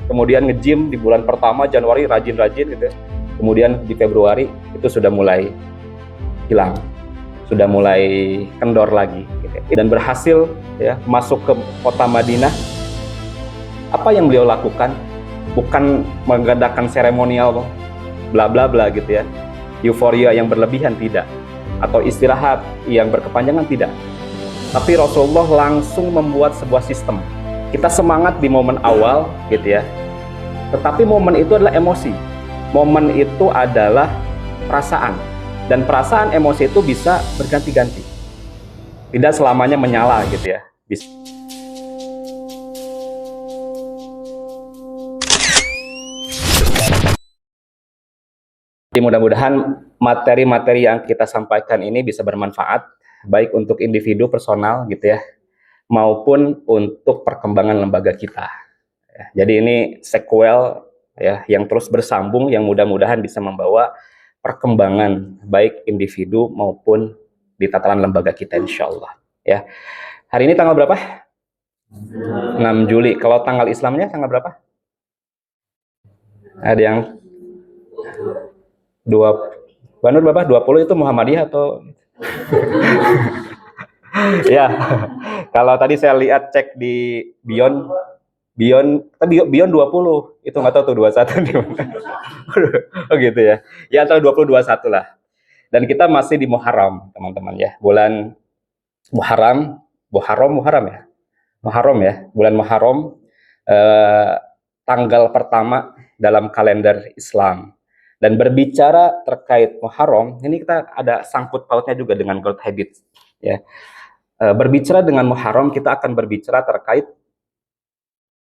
kemudian nge-gym di bulan pertama Januari rajin-rajin gitu ya. Kemudian di Februari itu sudah mulai hilang, sudah mulai kendor lagi gitu ya. Dan berhasil ya masuk ke kota Madinah. Apa yang beliau lakukan bukan mengadakan seremonial bla bla bla gitu ya, euforia yang berlebihan tidak, atau istirahat yang berkepanjangan tidak, tapi Rasulullah langsung membuat sebuah sistem. Kita semangat di momen awal gitu ya, tetapi momen itu adalah emosi, momen itu adalah perasaan, dan perasaan emosi itu bisa berganti-ganti, tidak selamanya menyala gitu ya. Mudah-mudahan materi-materi yang kita sampaikan ini bisa bermanfaat baik untuk individu personal gitu ya, maupun untuk perkembangan lembaga kita. Jadi ini sequel ya yang terus bersambung, yang mudah-mudahan bisa membawa perkembangan baik individu maupun di tataran lembaga kita insya Allah ya. Hari ini tanggal berapa? 6 Juli. Kalau tanggal Islamnya tanggal berapa? Ada yang Banur berapa? 20 itu Muhammadiyah atau ya. Kalau tadi saya lihat cek di Beyond 20 itu nggak tahu tuh 21 di mana. Oh gitu ya. Ya antara 20 21 lah. Dan kita masih di Muharram, teman-teman ya. Bulan Muharram ya. Muharram ya. Bulan Muharram tanggal pertama dalam kalender Islam. Dan berbicara terkait Muharram, ini kita ada sangkut pautnya juga dengan growth habit ya. Berbicara dengan Muharram, kita akan berbicara terkait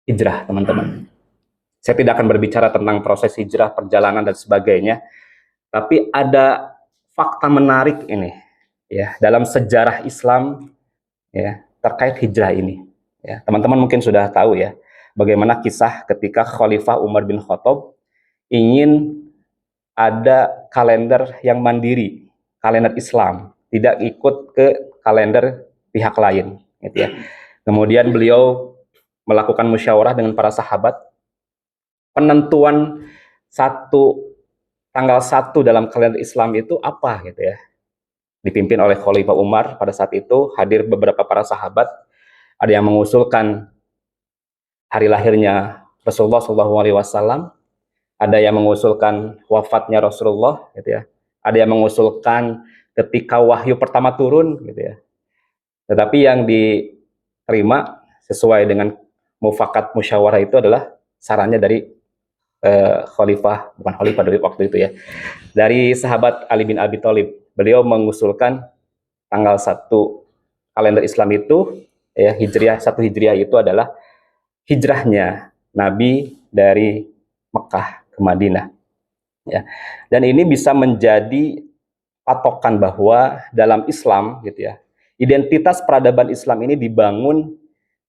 hijrah, teman-teman. Saya tidak akan berbicara tentang proses hijrah, perjalanan dan sebagainya, tapi ada fakta menarik ini ya dalam sejarah Islam ya terkait hijrah ini. Ya, teman-teman mungkin sudah tahu ya bagaimana kisah ketika Khalifah Umar bin Khattab ingin ada kalender yang mandiri, kalender Islam, tidak ikut ke kalender pihak lain, gitu ya. Kemudian beliau melakukan musyawarah dengan para sahabat, penentuan tanggal 1 dalam kalender Islam itu apa, gitu ya. Dipimpin oleh Khalifah Umar pada saat itu, hadir beberapa para sahabat, ada yang mengusulkan hari lahirnya Rasulullah SAW. Ada yang mengusulkan wafatnya Rasulullah, gitu ya. Ada yang mengusulkan ketika wahyu pertama turun, gitu ya. Tetapi yang diterima sesuai dengan mufakat musyawarah itu adalah sarannya dari bukan khalifah dari waktu itu ya. Dari sahabat Ali bin Abi Thalib, beliau mengusulkan tanggal 1 kalender Islam itu, ya Hijriah, 1 Hijriah itu adalah hijrahnya Nabi dari Mekah ke Madinah ya. Dan ini bisa menjadi patokan bahwa dalam Islam gitu ya, identitas peradaban Islam ini dibangun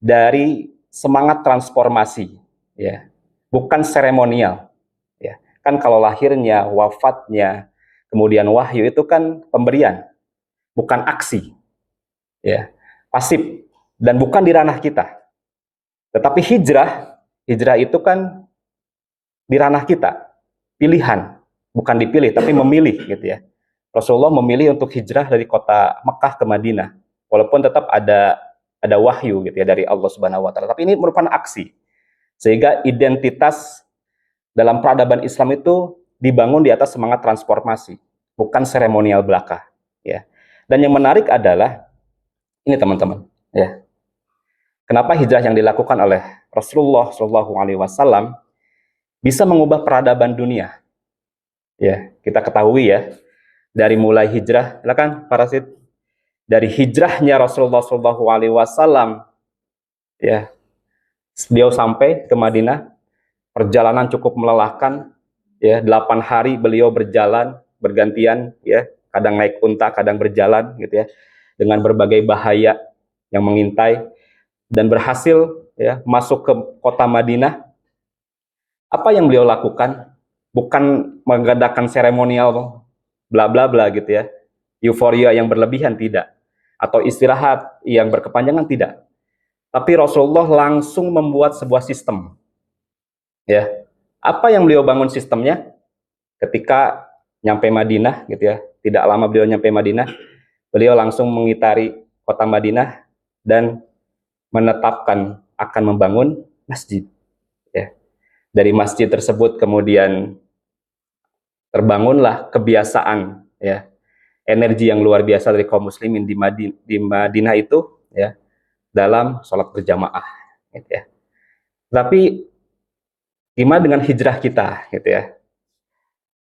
dari semangat transformasi ya, bukan seremonial ya. Kan kalau lahirnya, wafatnya, kemudian wahyu itu kan pemberian, bukan aksi ya, pasif, dan bukan di ranah kita. Tetapi hijrah itu kan di ranah kita, pilihan, bukan dipilih tapi memilih gitu ya. Rasulullah memilih untuk hijrah dari kota Mekah ke Madinah, walaupun tetap ada wahyu gitu ya dari Allah Subhanahu wa taala, tapi ini merupakan aksi. Sehingga identitas dalam peradaban Islam itu dibangun di atas semangat transformasi, bukan seremonial belaka ya. Dan yang menarik adalah ini teman-teman ya. Kenapa hijrah yang dilakukan oleh Rasulullah SAW bisa mengubah peradaban dunia? Ya, kita ketahui ya, dari mulai hijrah, silakan parasit, dari hijrahnya Rasulullah SAW, ya, beliau sampai ke Madinah, perjalanan cukup melelahkan, ya, 8 hari beliau berjalan bergantian, ya, kadang naik unta, kadang berjalan, gitu ya, dengan berbagai bahaya yang mengintai, dan berhasil, ya, masuk ke kota Madinah. Apa yang beliau lakukan bukan mengadakan seremonial bla bla bla gitu ya, euforia yang berlebihan tidak, atau istirahat yang berkepanjangan tidak, tapi Rasulullah langsung membuat sebuah sistem. Ya, apa yang beliau bangun sistemnya ketika nyampe Madinah gitu ya. Tidak lama beliau nyampe Madinah, beliau langsung mengitari kota Madinah dan menetapkan akan membangun masjid. Ya. Dari masjid tersebut kemudian terbangunlah kebiasaan, ya, energi yang luar biasa dari kaum muslimin di Madinah itu, ya, dalam sholat berjamaah, gitu ya. Tapi gimana dengan hijrah kita, gitu ya?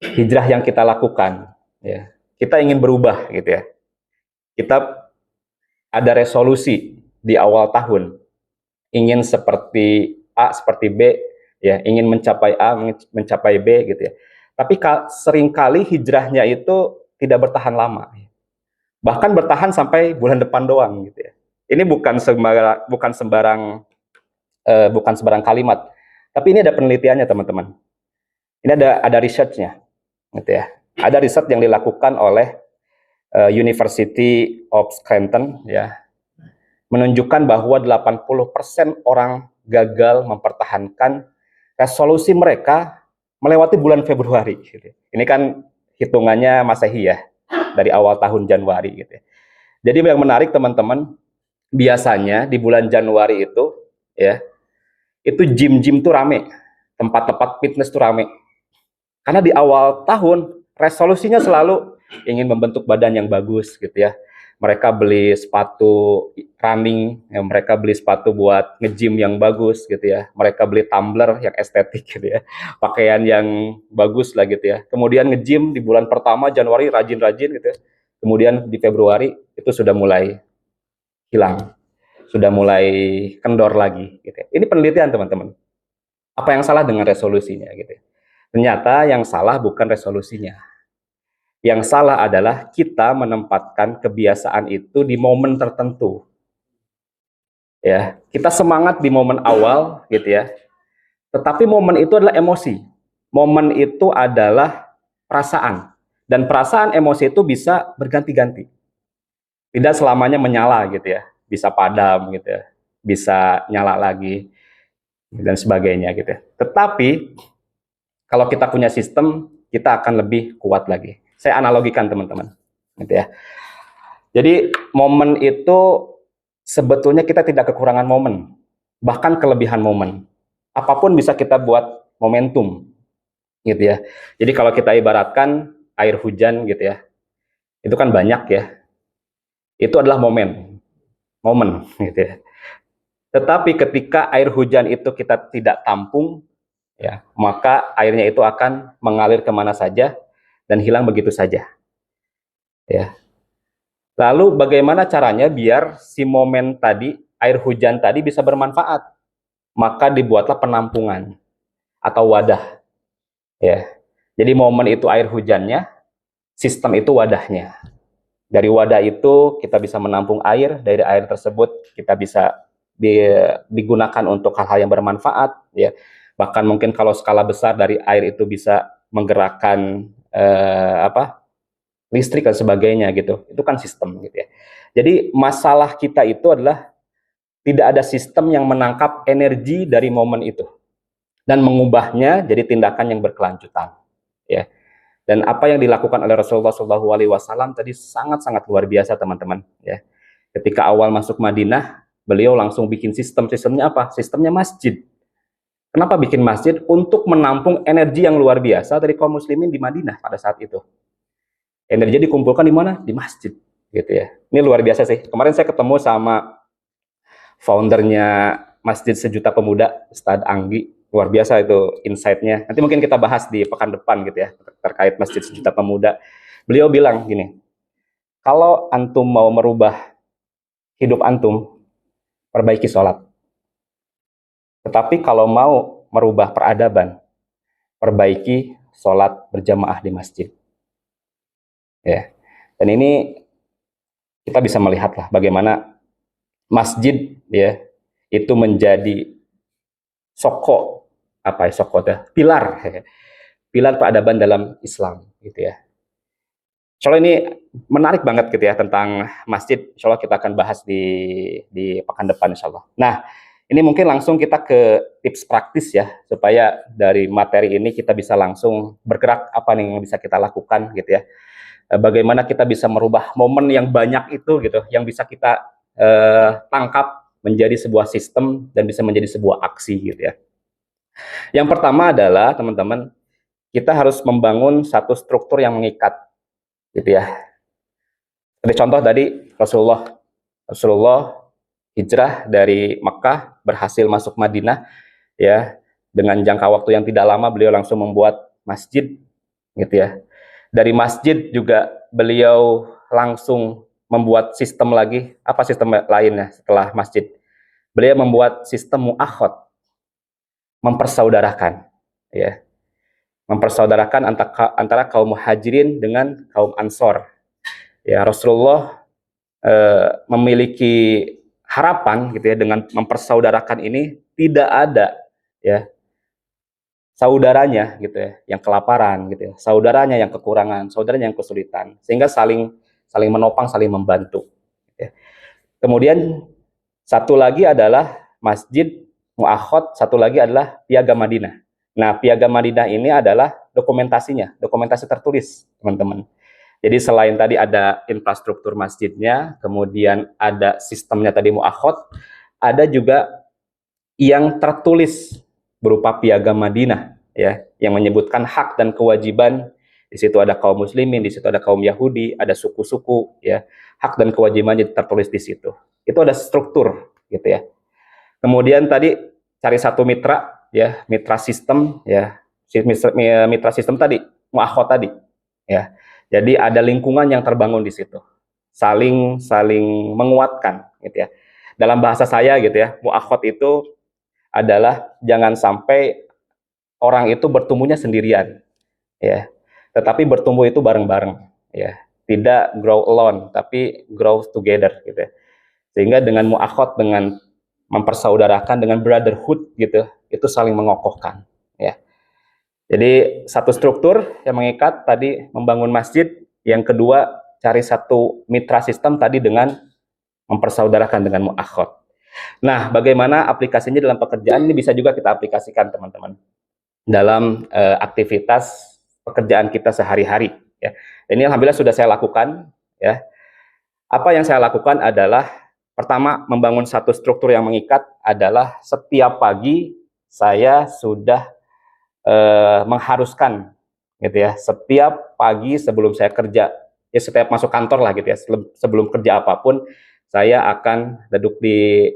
Hijrah yang kita lakukan, ya. Kita ingin berubah, gitu ya. Kita ada resolusi di awal tahun, ingin seperti A, seperti B, ya, ingin mencapai A, mencapai B, gitu ya. Tapi seringkali hijrahnya itu tidak bertahan lama, bahkan bertahan sampai bulan depan doang, gitu ya. Ini bukan sembarang kalimat, tapi ini ada penelitiannya teman-teman. Ini ada researchnya, gitu ya. Ada riset yang dilakukan oleh University of Scranton, ya, menunjukkan bahwa 80% orang gagal mempertahankan resolusi mereka melewati bulan Februari. Gitu. Ini kan hitungannya Masehi ya, dari awal tahun Januari. Gitu. Jadi yang menarik teman-teman, biasanya di bulan Januari itu, ya, itu gym-gym tuh rame, tempat-tempat fitness tuh rame. Karena di awal tahun resolusinya selalu ingin membentuk badan yang bagus, gitu ya. Mereka beli sepatu running, ya, mereka beli sepatu buat nge-gym yang bagus, gitu ya. Mereka beli tumbler yang estetik, gitu ya. Pakaian yang bagus lah, gitu ya. Kemudian nge-gym di bulan pertama Januari rajin-rajin, gitu ya. Kemudian di Februari itu sudah mulai hilang, sudah mulai kendor lagi, gitu ya. Ini penelitian teman-teman. Apa yang salah dengan resolusinya, gitu ya. Ternyata yang salah bukan resolusinya. Yang salah adalah kita menempatkan kebiasaan itu di momen tertentu. Ya, kita semangat di momen awal, gitu ya. Tetapi momen itu adalah emosi. Momen itu adalah perasaan. Dan perasaan emosi itu bisa berganti-ganti. Tidak selamanya menyala, gitu ya. Bisa padam, gitu ya. Bisa nyala lagi dan sebagainya, gitu ya. Tetapi kalau kita punya sistem, kita akan lebih kuat lagi. Saya analogikan teman-teman, gitu ya. Jadi momen itu sebetulnya kita tidak kekurangan momen, bahkan kelebihan momen. Apapun bisa kita buat momentum, gitu ya. Jadi kalau kita ibaratkan air hujan, gitu ya, itu kan banyak ya. Itu adalah momen, gitu ya. Tetapi ketika air hujan itu kita tidak tampung, ya, maka airnya itu akan mengalir kemana saja dan hilang begitu saja. Ya. Lalu bagaimana caranya biar si momen tadi, air hujan tadi bisa bermanfaat? Maka dibuatlah penampungan atau wadah. Ya. Jadi momen itu air hujannya, sistem itu wadahnya. Dari wadah itu kita bisa menampung air, dari air tersebut kita bisa digunakan untuk hal-hal yang bermanfaat. Ya. Bahkan mungkin kalau skala besar dari air itu bisa menggerakkan listrik dan sebagainya gitu. Itu kan sistem gitu ya. Jadi masalah kita itu adalah tidak ada sistem yang menangkap energi dari momen itu dan mengubahnya jadi tindakan yang berkelanjutan. Ya. Dan apa yang dilakukan oleh Rasulullah SAW tadi sangat-sangat luar biasa teman-teman. Ya. Ketika awal masuk Madinah, beliau langsung bikin sistem. Sistemnya apa? Sistemnya masjid. Kenapa bikin masjid? Untuk menampung energi yang luar biasa dari kaum muslimin di Madinah pada saat itu. Energi dikumpulkan di mana? Di masjid, gitu ya. Ini luar biasa sih. Kemarin saya ketemu sama foundernya Masjid Sejuta Pemuda, Ustadz Anggi. Luar biasa itu insight-nya. Nanti mungkin kita bahas di pekan depan gitu ya, terkait Masjid Sejuta Pemuda. Beliau bilang gini, kalau antum mau merubah hidup antum, perbaiki sholat. Tetapi kalau mau merubah peradaban, perbaiki sholat berjamaah di masjid. Ya. Dan ini kita bisa melihat lah bagaimana masjid ya itu menjadi pilar pilar peradaban dalam Islam gitu ya. Insya Allah ini menarik banget gitu ya tentang masjid. Insya Allah kita akan bahas di pekan depan Insya Allah. Nah Ini mungkin langsung kita ke tips praktis ya, supaya dari materi ini kita bisa langsung bergerak apa nih yang bisa kita lakukan gitu ya. Bagaimana kita bisa merubah momen yang banyak itu gitu, yang bisa kita tangkap menjadi sebuah sistem dan bisa menjadi sebuah aksi gitu ya. Yang pertama adalah teman-teman, kita harus membangun satu struktur yang mengikat gitu ya. Seperti contoh tadi Rasulullah hijrah dari Mekah berhasil masuk Madinah ya, dengan jangka waktu yang tidak lama beliau langsung membuat masjid gitu ya. Dari masjid juga beliau langsung membuat sistem lagi. Apa sistem lainnya setelah masjid? Beliau membuat sistem mu'akhad, mempersaudarakan ya. Mempersaudarakan antara kaum muhajirin dengan kaum ansor. Ya, Rasulullah memiliki harapan gitu ya, dengan mempersaudarakan ini tidak ada ya saudaranya gitu ya yang kelaparan gitu ya, saudaranya yang kekurangan, saudaranya yang kesulitan, sehingga saling saling menopang, saling membantu ya. Kemudian satu lagi adalah Masjid Mu'akhad, satu lagi adalah Piagam Madinah. Nah, Piagam Madinah ini adalah dokumentasinya, dokumentasi tertulis teman-teman. Jadi selain tadi ada infrastruktur masjidnya, kemudian ada sistemnya tadi Mu'akhad, ada juga yang tertulis berupa Piagam Madinah ya, yang menyebutkan hak dan kewajiban. Di situ ada kaum muslimin, di situ ada kaum Yahudi, ada suku-suku ya. Hak dan kewajibannya tertulis di situ. Itu ada struktur gitu ya. Kemudian tadi cari satu mitra ya, mitra sistem ya. Mitra sistem tadi, muakhot tadi ya. Jadi ada lingkungan yang terbangun di situ. Saling saling menguatkan gitu ya. Dalam bahasa saya gitu ya, muakhot itu adalah jangan sampai orang itu bertumbuhnya sendirian ya, tetapi bertumbuh itu bareng-bareng ya, tidak grow alone tapi grow together gitu ya. Sehingga dengan muakhot, dengan mempersaudarakan, dengan brotherhood gitu, itu saling mengokohkan ya. Jadi satu struktur yang mengikat tadi membangun masjid, yang kedua cari satu mitra sistem tadi dengan mempersaudarakan dengan muakhot. Nah, bagaimana aplikasinya dalam pekerjaan ini bisa juga kita aplikasikan teman-teman dalam aktivitas pekerjaan kita sehari-hari ya. Ini alhamdulillah sudah saya lakukan ya. Apa yang saya lakukan adalah pertama membangun satu struktur yang mengikat adalah setiap pagi saya sudah mengharuskan gitu ya. Setiap pagi sebelum saya kerja, ya setiap masuk kantor lah gitu ya, sebelum kerja apapun saya akan duduk di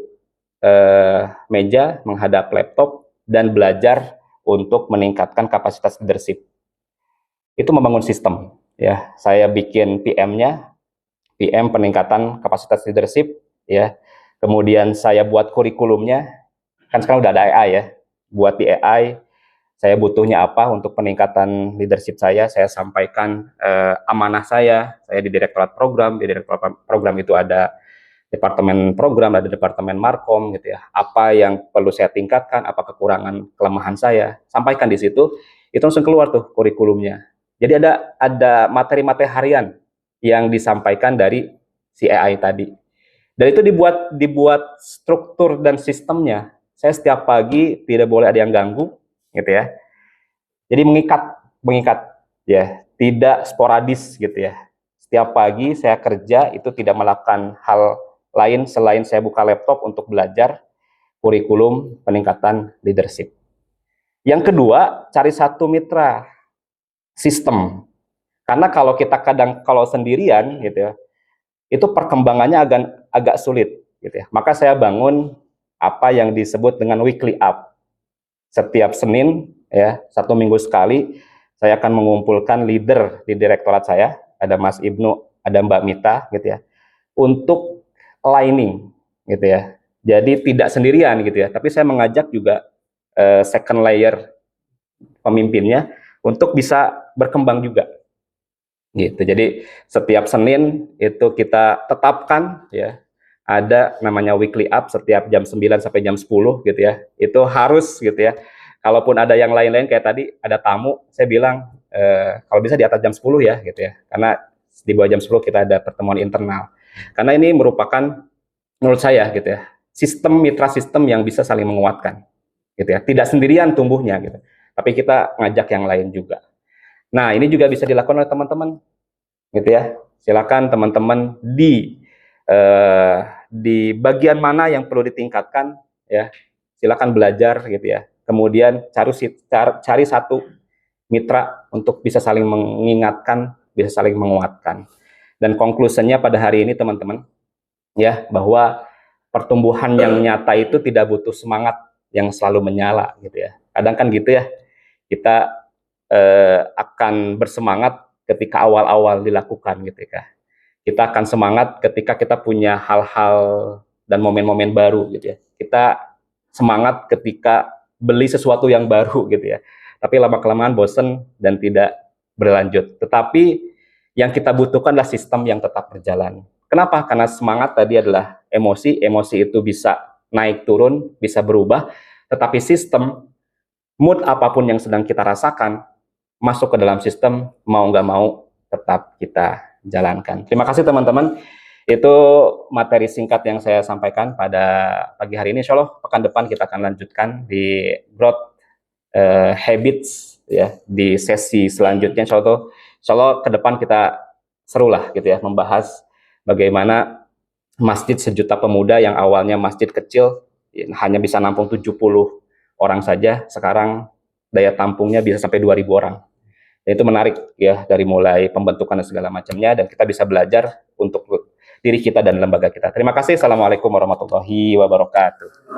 meja menghadap laptop dan belajar untuk meningkatkan kapasitas leadership. Itu membangun sistem ya. Saya bikin PM-nya, PM peningkatan kapasitas leadership ya. Kemudian saya buat kurikulumnya. Kan sekarang udah ada AI ya. Buat di AI saya butuhnya apa untuk peningkatan leadership saya sampaikan amanah saya di direktorat program. Di direktorat program itu ada departemen program, ada departemen markom gitu ya. Apa yang perlu saya tingkatkan, apa kekurangan, kelemahan saya, sampaikan di situ. Itu langsung keluar tuh kurikulumnya. Jadi ada materi-materi harian yang disampaikan dari si AI tadi. Dan itu dibuat struktur dan sistemnya. Saya setiap pagi tidak boleh ada yang ganggu gitu ya. Jadi mengikat ya, tidak sporadis gitu ya. Setiap pagi saya kerja itu tidak melakukan hal lain selain saya buka laptop untuk belajar kurikulum peningkatan leadership. Yang kedua, cari satu mitra sistem. Karena kalau sendirian gitu ya, itu perkembangannya agak sulit gitu ya. Maka saya bangun apa yang disebut dengan weekly up. Setiap Senin ya, 1 minggu sekali saya akan mengumpulkan leader di direktorat saya, ada Mas Ibnu, ada Mbak Mita gitu ya, untuk aligning gitu ya. Jadi tidak sendirian gitu ya, tapi saya mengajak juga second layer pemimpinnya untuk bisa berkembang juga gitu. Jadi setiap Senin itu kita tetapkan ya, ada namanya weekly up setiap jam 9 sampai jam 10 gitu ya. Itu harus gitu ya. Kalaupun ada yang lain-lain kayak tadi ada tamu, saya bilang kalau bisa di atas jam 10 ya gitu ya. Karena di bawah jam 10 kita ada pertemuan internal. Karena ini merupakan menurut saya gitu ya, sistem mitra sistem yang bisa saling menguatkan, gitu ya. Tidak sendirian tumbuhnya, gitu. Tapi kita ngajak yang lain juga. Nah, ini juga bisa dilakukan oleh teman-teman, gitu ya. Silakan teman-teman di bagian mana yang perlu ditingkatkan, ya. Silakan belajar, gitu ya. Kemudian cari satu mitra untuk bisa saling mengingatkan, bisa saling menguatkan. Dan konklusinya pada hari ini teman-teman, ya, bahwa pertumbuhan yang nyata itu tidak butuh semangat yang selalu menyala, gitu ya. Kadang kan gitu ya, kita akan bersemangat ketika awal-awal dilakukan, gitu ya. Kita akan semangat ketika kita punya hal-hal dan momen-momen baru, gitu ya. Kita semangat ketika beli sesuatu yang baru, gitu ya. Tapi lama-kelamaan bosen dan tidak berlanjut. Tetapi yang kita butuhkan adalah sistem yang tetap berjalan. Kenapa? Karena semangat tadi adalah emosi, emosi itu bisa naik turun, bisa berubah, tetapi sistem, mood apapun yang sedang kita rasakan, masuk ke dalam sistem, mau nggak mau, tetap kita jalankan. Terima kasih teman-teman. Itu materi singkat yang saya sampaikan pada pagi hari ini. Insya Allah pekan depan kita akan lanjutkan di growth habits, ya, di sesi selanjutnya. Insya Allah ke depan kita seru lah, gitu ya, membahas bagaimana masjid sejuta pemuda yang awalnya masjid kecil hanya bisa nampung 70 orang saja, sekarang daya tampungnya bisa sampai 2.000 orang. Dan itu menarik ya, dari mulai pembentukan dan segala macamnya, dan kita bisa belajar untuk diri kita dan lembaga kita. Terima kasih. Assalamualaikum warahmatullahi wabarakatuh.